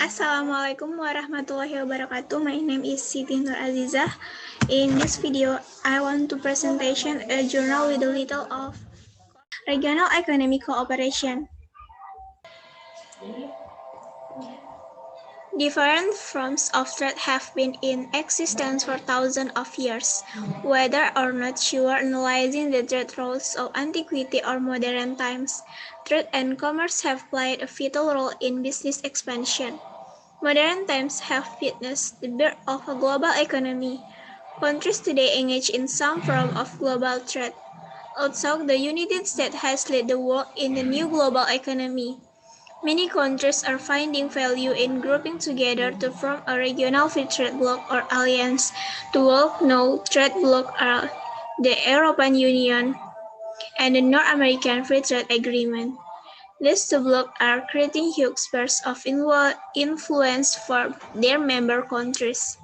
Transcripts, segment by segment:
Assalamualaikum warahmatullahi wabarakatuh. My name is Siti Azizah. In this video, I want to presentation a journal with a little of regional economic cooperation. Different forms of trade have been in existence for thousands of years. Whether or not you are analyzing the trade routes of antiquity or modern times, trade and commerce have played a vital role in business expansion. Modern times have witnessed the birth of a global economy. Countries today engage in some form of global trade. Although the United States has led the world in the new global economy, many countries are finding value in grouping together to form a regional free trade bloc or alliance. Two well-known trade blocs are the European Union and the North American Free Trade Agreement. These two blocs are creating huge spheres of influence for their member countries.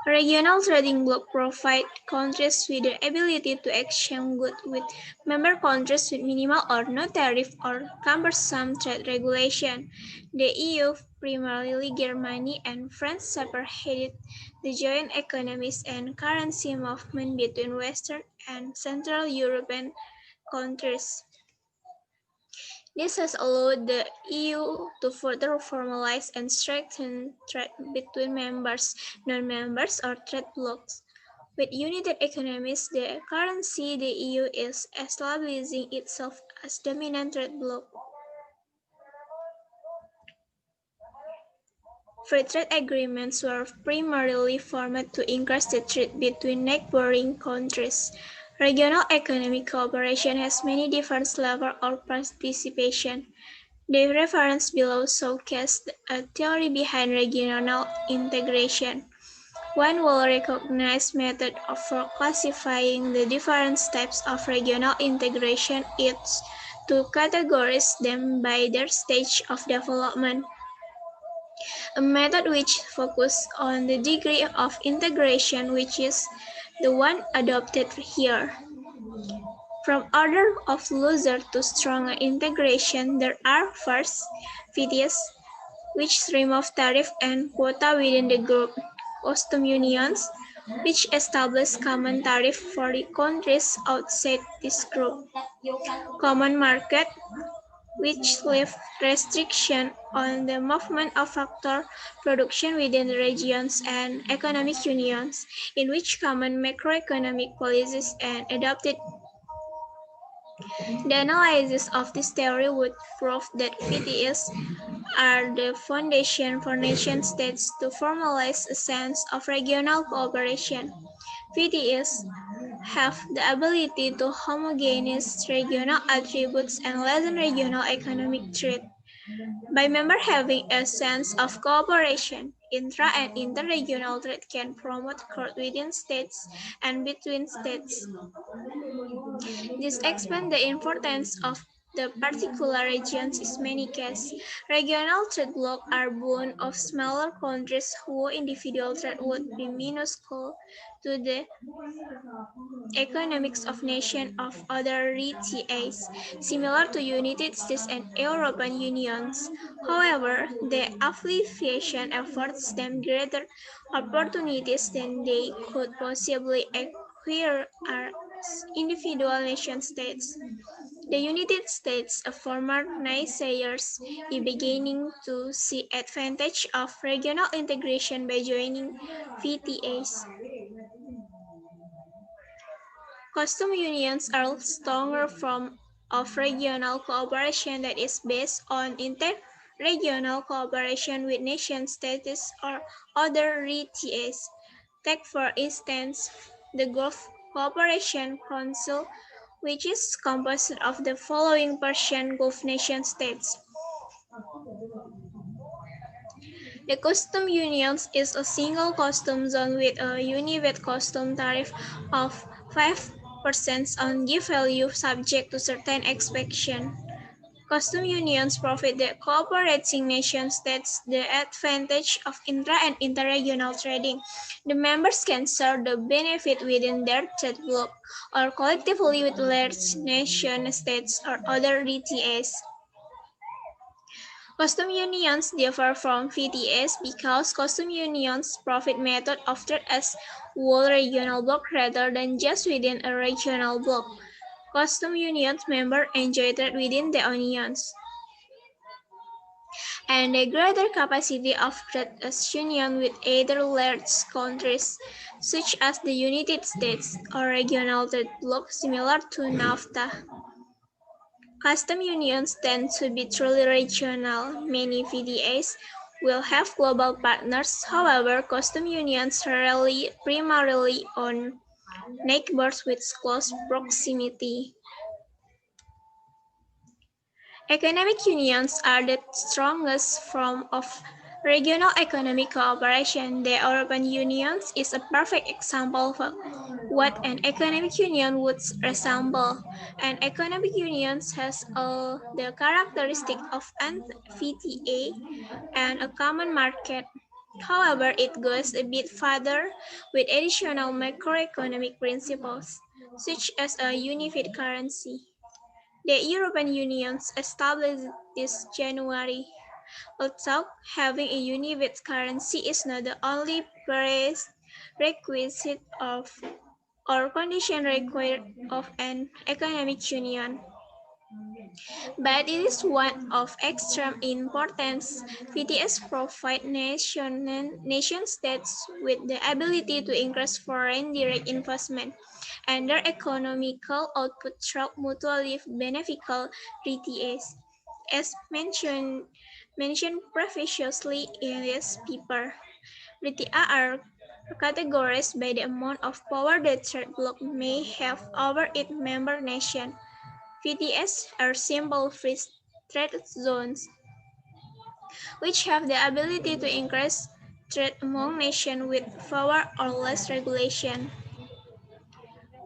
Regional trading blocs provide countries with the ability to exchange goods with member countries with minimal or no tariff or cumbersome trade regulation. The EU, primarily Germany and France, spearheaded the joint economies and currency movement between Western and Central European countries. This has allowed the EU to further formalize and strengthen trade between members, non-members, or trade blocs. With united economies, the currency, the EU is establishing itself as dominant trade bloc. Free trade agreements were primarily formed to increase the trade between neighboring countries. Regional economic cooperation has many different levels of participation. The reference below showcases a theory behind regional integration. One well-recognized method for classifying the different types of regional integration is to categorize them by their stage of development, a method which focuses on the degree of integration, which is the one adopted here. From order of looser to stronger integration, there are first, VTS, which remove tariff and quota within the group, custom unions, which establish common tariff for the countries outside this group, common market, which leave restriction on the movement of factor production within the regions, and economic unions, in which common macroeconomic policies are adopted. The analysis of this theory would prove that PTS are the foundation for nation-states to formalize a sense of regional cooperation. PTS have the ability to homogenize regional attributes and lessen regional economic threat. By members having a sense of cooperation, intra- and interregional trade can promote growth within states and between states. This expands the importance of the particular regions in many cases. Regional trade blocs are born of smaller countries whose individual trade would be minuscule to the economics of nations of other RTAs, similar to United States and European unions. However, the affiliation affords them greater opportunities than they could possibly acquire as individual nation-states. The United States, a former naysayers, is beginning to see advantage of regional integration by joining VTAs. Custom unions are a stronger form of regional cooperation that is based on inter-regional cooperation with nation-states or other RTAs. Take for instance the Gulf Cooperation Council, which is composed of the following Persian Gulf nation-states. The custom unions is a single custom zone with a unified custom tariff of 5% on gift value subject to certain exceptions. Custom unions provide the cooperating nation-states the advantage of intra- and interregional trading. The members can share the benefit within their trade bloc or collectively with large nation-states or other DTAs. Custom unions differ from VTS because custom unions' profit method often as whole regional block rather than just within a regional block. Custom unions members enjoy trade within the unions, and a greater capacity of trade as union with either large countries, such as the United States, or regional trade blocks similar to NAFTA. Custom unions tend to be truly regional. Many VDAs will have global partners, however, custom unions rely primarily on neighbors with close proximity. Economic unions are the strongest form of regional economic cooperation. The European Union is a perfect example of what an economic union would resemble. An economic union has all the characteristics of an VTA and a common market. However, it goes a bit further with additional macroeconomic principles, such as a unified currency. The European Union established this January. Although having a unified currency is not the only prerequisite of or condition required of an economic union, but it is one of extreme importance. VTS provide nation states with the ability to increase foreign direct investment and their economical output through mutually beneficial VTS. As mentioned previously in this paper, VTR are categorized by the amount of power the third bloc may have over its member nation. VTS are simple free trade zones, which have the ability to increase trade among nations with fewer or less regulation.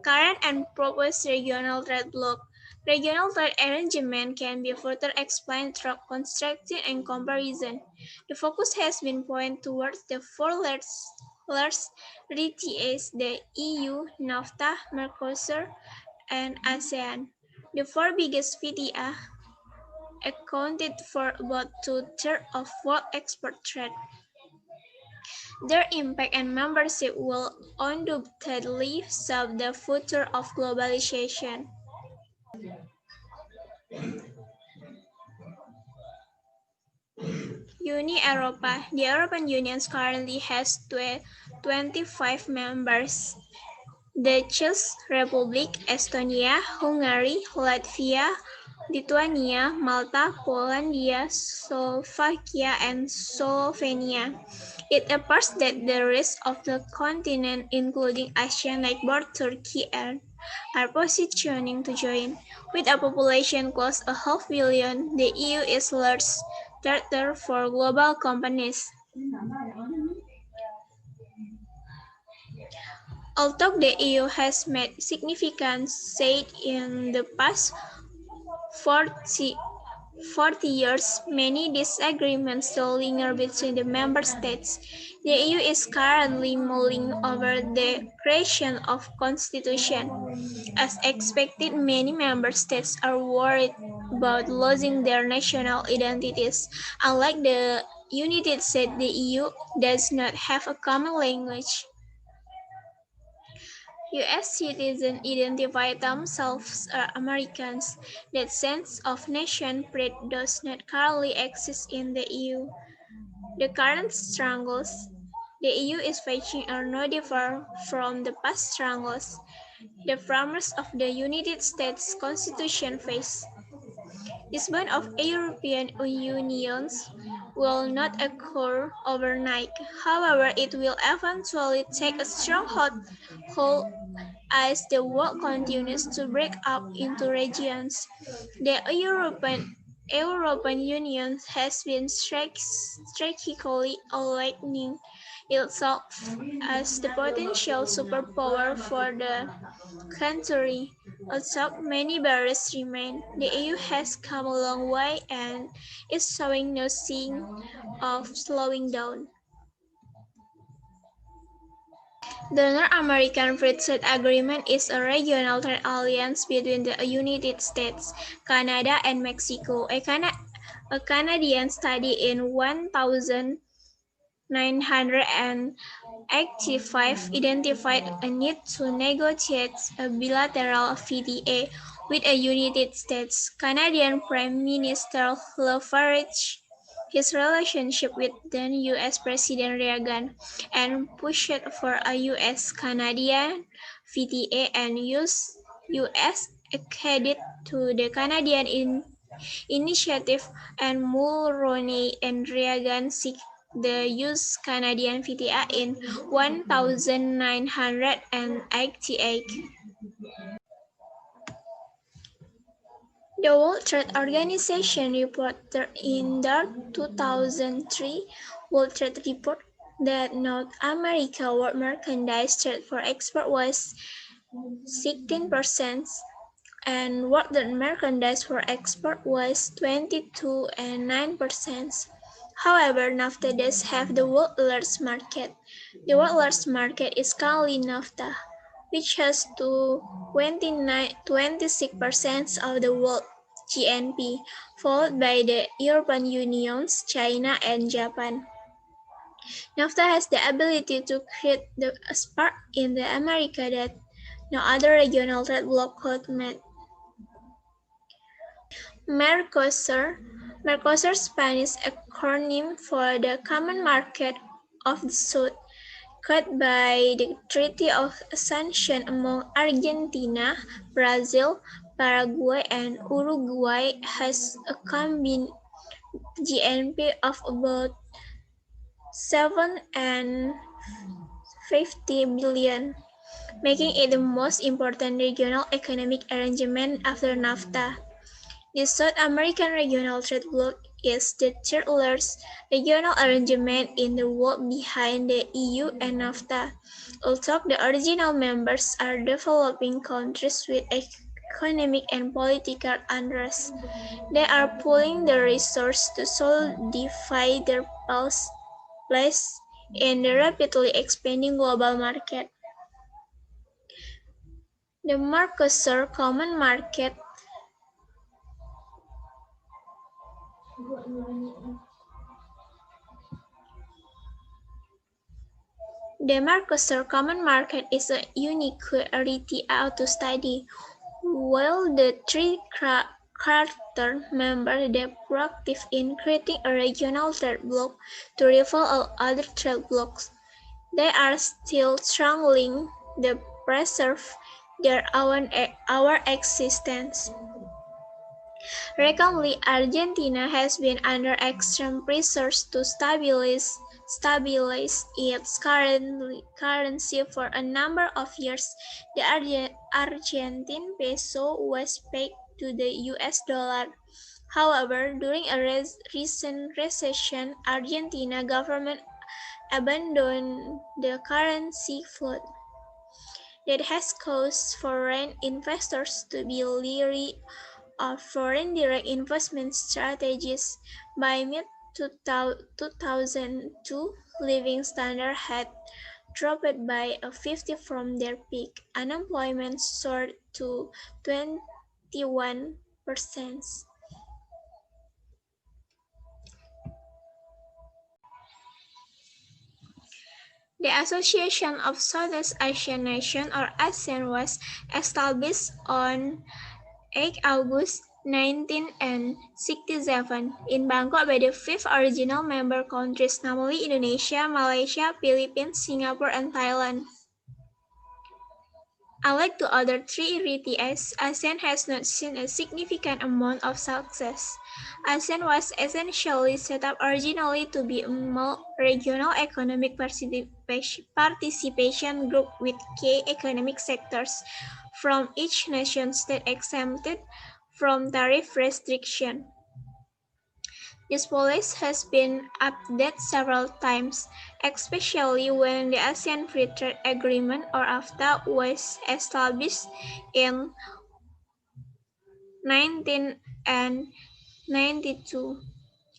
Current and proposed regional trade bloc. Regional trade arrangement can be further explained through construction and comparison. The focus has been pointed towards the four large RTAs, the EU, NAFTA, Mercosur, and ASEAN. The four biggest FTA accounted for about two-thirds of world export trade. Their impact and membership will undoubtedly shape the future of globalization. Europa. The European Union currently has 25 members. The Czech Republic, Estonia, Hungary, Latvia, Lithuania, Malta, Poland, Slovakia, and Slovenia. It appears that the rest of the continent, including Asian neighbor Turkey, are positioning to join. With a population close to half billion, the EU is large charter for global companies. Although the EU has made significant strides in the past 40, 40 years, many disagreements still linger between the member states. The EU is currently mulling over the creation of constitution. As expected, many member states are worried about losing their national identities. Unlike the United States, the EU does not have a common language. US citizens identify themselves as Americans. That sense of nation pride does not currently exist in the EU. The current struggles the EU is facing are no different from the past struggles the framers of the United States Constitution face. This bond of European unions will not occur overnight. However, it will eventually take a strong hold as the world continues to break up into regions. The European Union has been strategically aligning itself as the potential superpower for the country. Although many barriers remain, the EU has come a long way and is showing no sign of slowing down. The North American Free Trade Agreement is a regional trade alliance between the United States, Canada, and Mexico. A Canadian study in 1985 identified a need to negotiate a bilateral VTA with a United States. Canadian Prime Minister leveraged his relationship with then U.S. President Reagan and pushed for a U.S.-Canadian VTA and used U.S. credit to the Canadian initiative, and Mulroney and Reagan seek the use Canadian VTA in 1988. The World Trade Organization reported in their 2003 World Trade Report that North America world merchandise trade for export was 16%, and world merchandise for export was 22.9%. However, NAFTA does have the world's largest market. The world's largest market is currently NAFTA, which has 26% of the world GNP, followed by the European Union, China, and Japan. NAFTA has the ability to create a spark in the America that no other regional trade bloc could match. Mercosur, Mercosur Spanish acronym for the Common Market of the South, cut by the Treaty of Ascension among Argentina, Brazil, Paraguay, and Uruguay, has a combined GNP of about 750 billion, making it the most important regional economic arrangement after NAFTA. The South American Regional Trade Bloc is the third largest regional arrangement in the world behind the EU and NAFTA. Although the original members are developing countries with economic and political unrest, they are pooling their resources to solidify their place in the rapidly expanding global market. The Mercosur Common Market The Mercosur Common Market is a unique area to study. While the three Charter members are proactive in creating a regional trade bloc to rival all other trade blocs, they are still struggling to preserve our existence. Recently, Argentina has been under extreme pressure to stabilize its currency for a number of years. The Argentine peso was pegged to the US dollar. However, during a recent recession, Argentina government abandoned the currency float. That has caused foreign investors to be leery of foreign direct investment strategies. By mid-2002, living standards had dropped by a fifth from their peak. Unemployment soared to 21%. The Association of Southeast Asian Nations, or ASEAN, was established on 8 August 1967 in Bangkok by the five original member countries, namely Indonesia, Malaysia, Philippines, Singapore, and Thailand. Unlike the other three RTS, ASEAN has not seen a significant amount of success. ASEAN was essentially set up originally to be a regional economic participation group with key economic sectors from each nation state exempted from tariff restriction. This policy has been updated several times, especially when the ASEAN Free Trade Agreement, or AFTA, was established in 1992.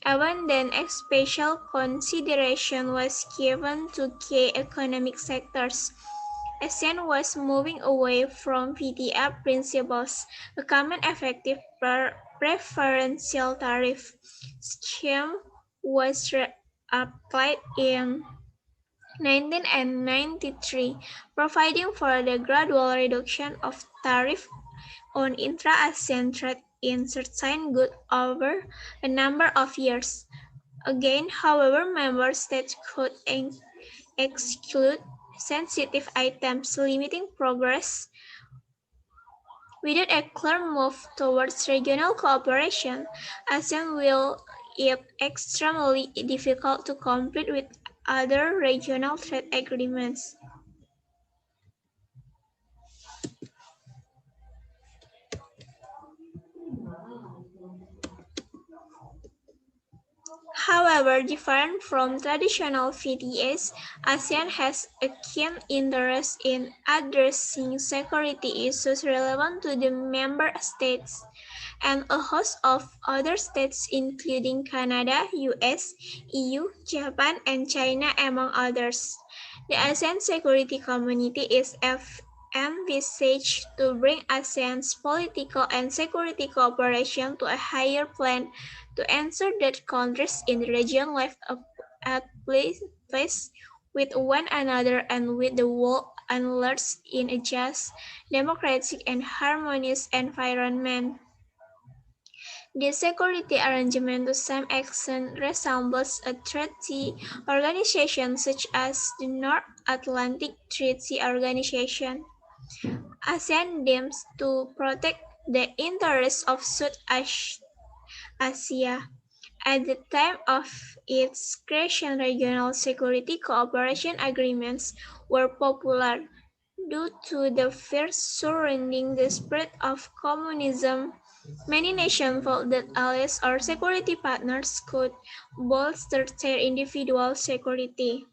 Even then, a special consideration was given to key economic sectors, ASEAN was moving away from VTF principles. A common effective preferential tariff scheme was applied in 1993, providing for the gradual reduction of tariff on intra-ASEAN trade in certain goods over a number of years. Again, however, member states could exclude sensitive items, limiting progress. Without a clear move towards regional cooperation, ASEAN will it extremely difficult to compete with other regional trade agreements. However, different from traditional VTAs, ASEAN has a keen interest in addressing security issues relevant to the member states and a host of other states including Canada, US, EU, Japan, and China among others. The ASEAN Security Community is envisaged to bring ASEAN's political and security cooperation to a higher plane to ensure that countries in the region live at peace with one another and with the world at large in a just, democratic, and harmonious environment. The security arrangement to some extent resembles a treaty organization such as the North Atlantic Treaty Organization. ASEAN aims to protect the interests of South Asia. At the time of its creation, regional security cooperation agreements were popular due to the fears surrounding the spread of communism. Many nations felt that allies or security partners could bolster their individual security.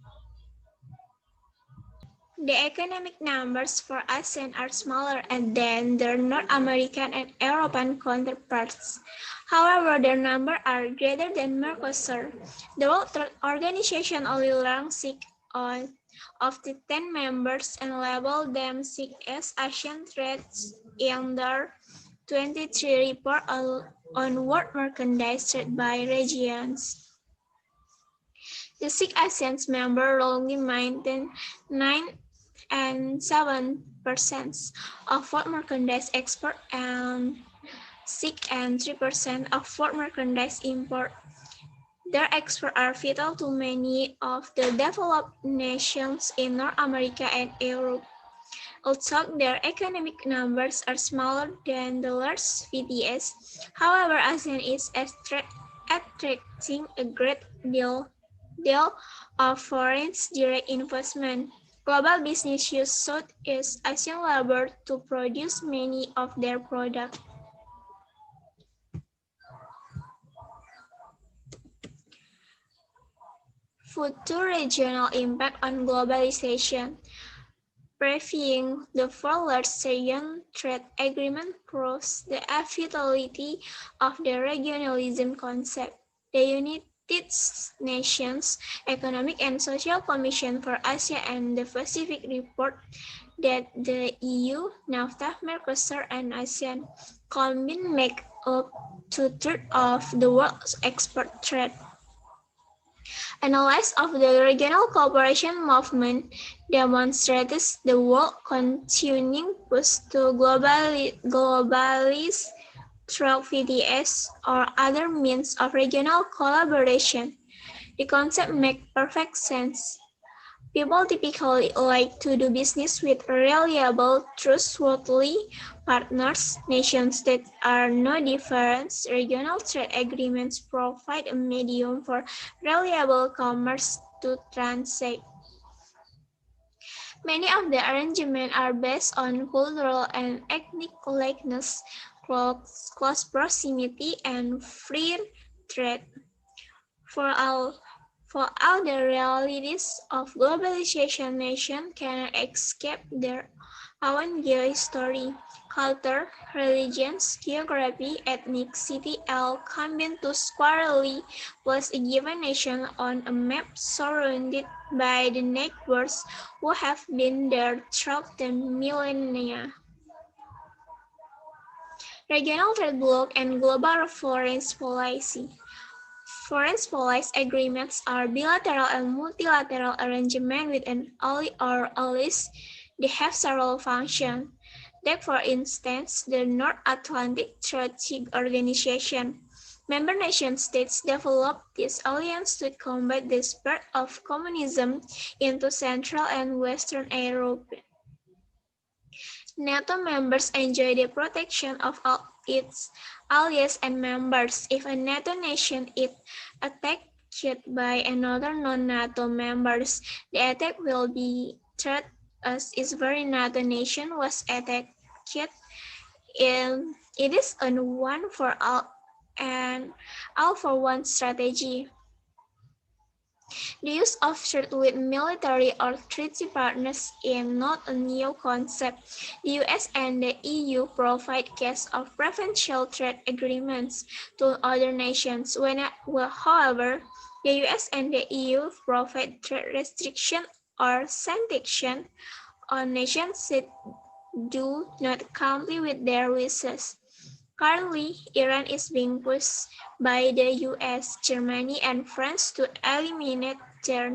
The economic numbers for ASEAN are smaller than their North American and European counterparts. However, their numbers are greater than Mercosur. The World Trade Organization only ranks 6 of the 10 members and labeled them 6 as Asian trades in their 23 report on world merchandise trade by regions. The six ASEAN members only maintain 9 and 7% of world merchandise export and 6 and 3% of world merchandise import. Their exports are vital to many of the developed nations in North America and Europe. Although their economic numbers are smaller than the large VTS, however, ASEAN is attracting a great deal of foreign direct investment. Global business use Southeast Asian labor to produce many of their products. Future regional impact on globalization. Previewing the four large ASEAN trade agreement proves the vitality of the regionalism concept. The United Nations Economic and Social Commission for Asia and the Pacific report that the EU, NAFTA, Mercosur, and ASEAN combined make up two-thirds of the world's export trade. Analysis of the regional cooperation movement demonstrates the world continuing push to globalize through VDS or other means of regional collaboration. The concept makes perfect sense. People typically like to do business with reliable, trustworthy partners. Nations that are no different. Regional trade agreements provide a medium for reliable commerce to transact. Many of the arrangements are based on cultural and ethnic likeness, close proximity, and free trade. For all For all the realities of globalization, nations cannot escape their own geohistory, culture, religions, geography, ethnicity all combine to squarely place a given nation on a map surrounded by the neighbors who have been there throughout the millennia. Regional trade bloc and global foreign policy. Foreign policy agreements are bilateral and multilateral arrangements with an ally or allies. They have several functions. Take, for instance, the North Atlantic Treaty Organization. Member nation states developed this alliance to combat the spread of communism into Central and Western Europe. NATO members enjoy the protection of all its allies and members. If a NATO nation is attacked by another non-NATO member, the attack will be treated as its very NATO nation was attacked. It is a one for all and all for one strategy. The use of trade with military or treaty partners is not a new concept. The US and the EU provide cases of preferential trade agreements to other nations. However, the US and the EU provide trade restriction or sanctions on nations that do not comply with their wishes. Currently, Iran is being pushed by the US, Germany, and France to eliminate their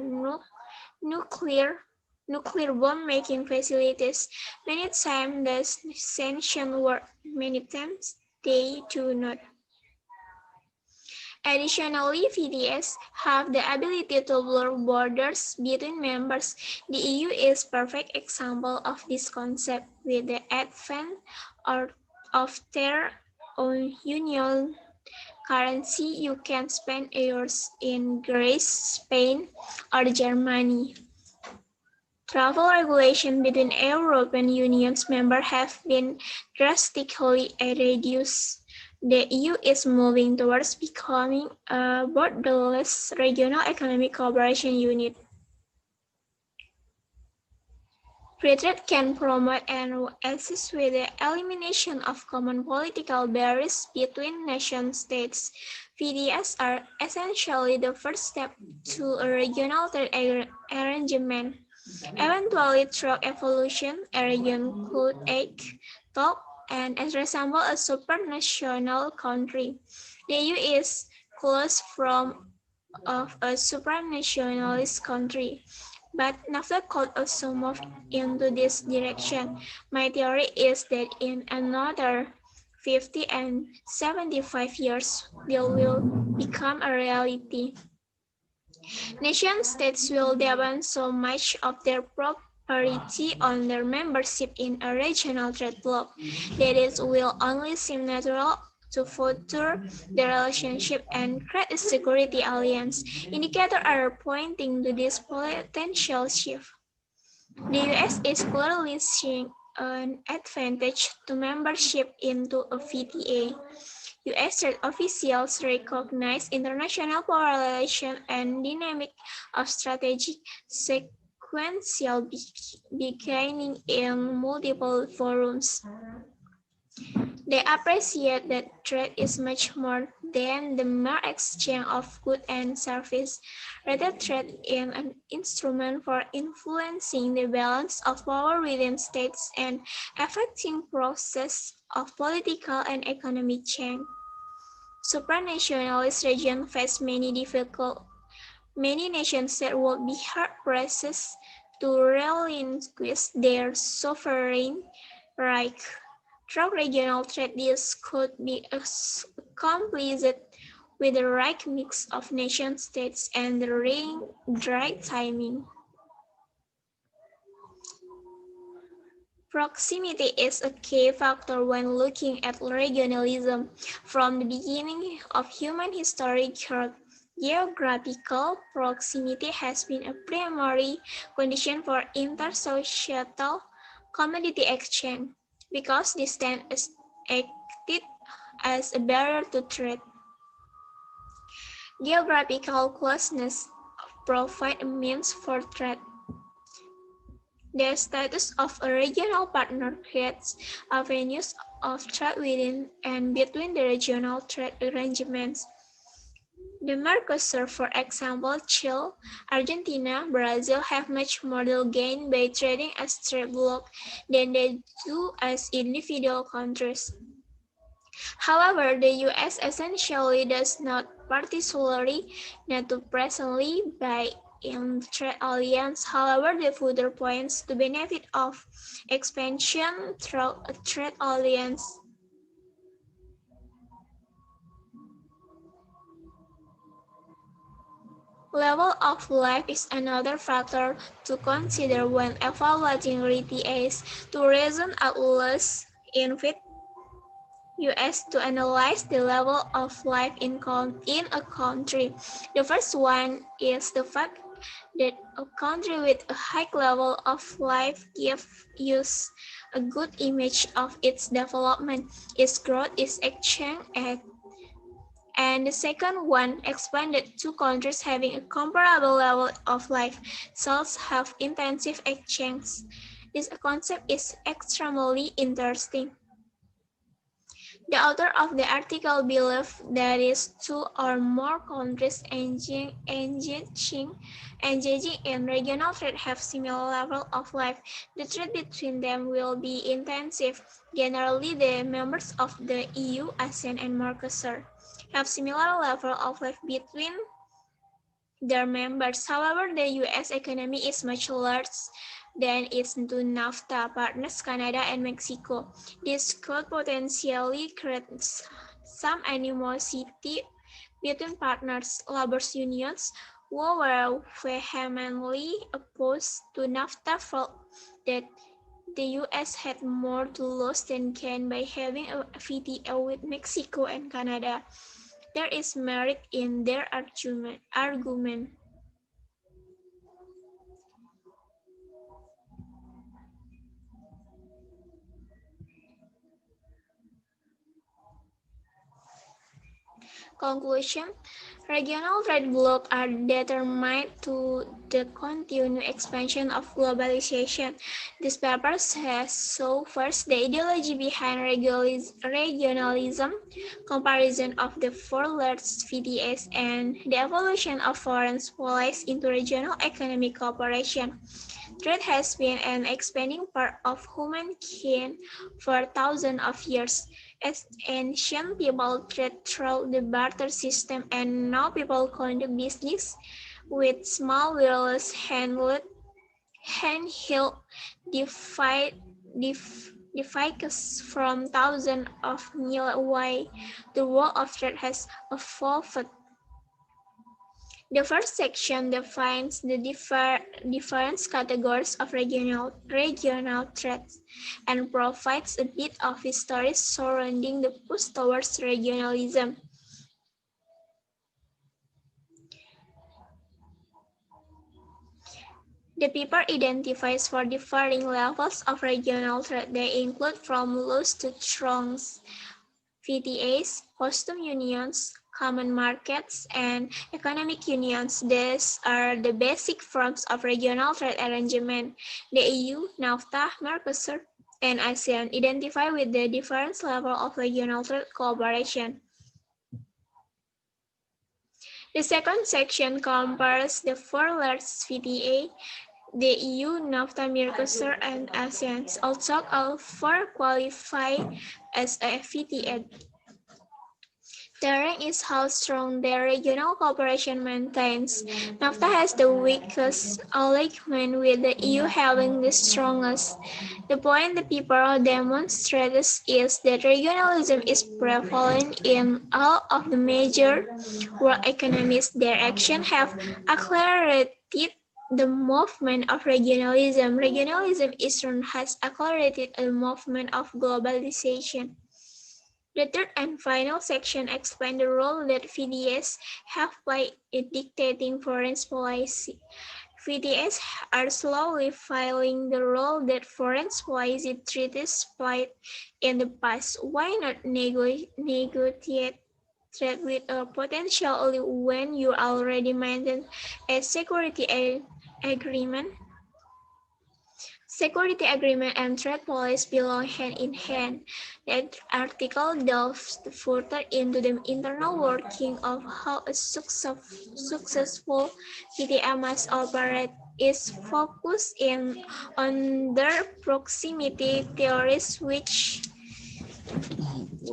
nuclear bomb-making facilities. Many times the sanctions work, many times they do not. Additionally, VDS have the ability to blur borders between members. The EU is a perfect example of this concept with the advent of their own union currency. You can spend euros in Greece, Spain, or Germany. Travel regulations between European Union members have been drastically reduced. The EU is moving towards becoming a borderless regional economic cooperation unit. Free trade can promote and assist with the elimination of common political barriers between nation-states. VDS are essentially the first step to a regional trade arrangement. Eventually, through evolution, a region could act, talk, and resemble a supranational country. The EU is close from of a supranationalist country, but NAFTA could also move into this direction. My theory is that in another 50 and 75 years, they will become a reality. Nation-states will depend so much of their property on their membership in a regional trade bloc that it will only seem natural to further the relationship and create a security alliance. Indicators are pointing to this potential shift. The US is clearly seeing an advantage to membership into a VTA. US trade officials recognize international polarization and dynamic of strategic sequential beginning in multiple forums. They appreciate that trade is much more than the mere exchange of goods and services. Rather, trade is an instrument for influencing the balance of power within states and affecting process of political and economic change. Supranationalist regions face many nations that would be hard-pressed to relinquish their sovereign right. Through regional trade, this could be accomplished with the right mix of nation-states and the right timing. Proximity is a key factor when looking at regionalism. From the beginning of human history, geographical proximity has been a primary condition for intersocietal commodity exchange, because distance acted as a barrier to trade. Geographical closeness provides a means for trade. The status of a regional partner creates avenues of trade within and between the regional trade arrangements. The Mercosur, for example, Chile, Argentina, Brazil have much more to gain by trading as trade bloc than they do as individual countries. However, the US essentially does not particularly not to presently buy in trade alliance. However, the further points to benefit of expansion through a trade alliance. Level of life is another factor to consider when evaluating RTAs. To reason at least invite US to analyze the level of life in a country. The first one is the fact that a country with a high level of life gives us a good image of its development, its growth, its exchange, and the second one explained that two countries having a comparable level of life shall have intensive exchange. This concept is extremely interesting. The author of the article believes that two or more countries engaging in regional trade have similar level of life. The trade between them will be intensive. Generally, the members of the EU, ASEAN, and Mercosur have similar level of life between their members. However, the US economy is much larger than its two NAFTA partners, Canada and Mexico. This could potentially create some animosity between partners. Labor unions who were vehemently opposed to NAFTA felt that the US had more to lose than gain by having a VTO with Mexico and Canada. There is merit in their argument. Conclusion: regional trade blocs are determined to the continued expansion of globalization. This paper says so. First, the ideology behind regionalism, comparison of the four largest VTS, and the evolution of foreign policies into regional economic cooperation. Trade has been an expanding part of humankind for thousands of years. As ancient people trade through the barter system, and now people conduct business with small wireless handheld devices from thousands of miles away. The world of trade has evolved. The first section defines the different categories of regional threats and provides a bit of history surrounding the push towards regionalism. The paper identifies four differing levels of regional threat. They include from loose to strong VTAs, custom unions, common markets, and economic unions. These are the basic forms of regional trade arrangement. The EU, NAFTA, Mercosur, and ASEAN identify with the different levels of regional trade cooperation. The second section compares the four largest VTA, the EU, NAFTA, Mercosur, and ASEAN. Also, all four qualify as a VTA. The rank is how strong their regional cooperation maintains. NAFTA has the weakest alignment with the EU having the strongest. The point the people demonstrates is that regionalism is prevalent in all of the major world economies. Their actions have accelerated the movement of regionalism. Regionalism in turn has accelerated the movement of globalization. The third and final section explains the role that VDS have played in dictating foreign policy. VDS are slowly filling the role that foreign policy treaties played in the past. Why not negotiate trade with a potential when you already maintain a security agreement? Security agreement and trade policy belong hand in hand. That article delves further into the internal working of how a successful PTM must operate is focused on their proximity theories, which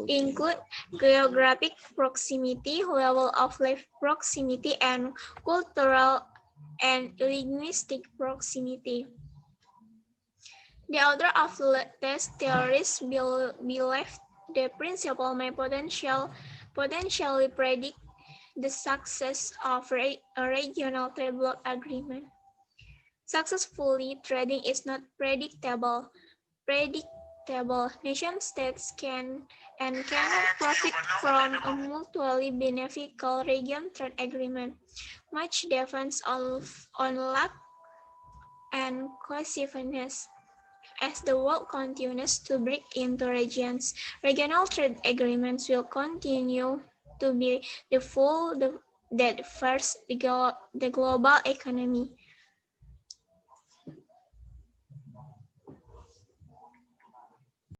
include geographic proximity, level of life proximity, and cultural and linguistic proximity. The author of these theories believed the principle may potentially predict the success of a regional trade bloc agreement. Successfully trading is not predictable. Nation states can and cannot profit from a mutually beneficial region trade agreement. Much depends on luck and cohesiveness. As the world continues to break into regions, regional trade agreements will continue to be the fuel that first the global economy.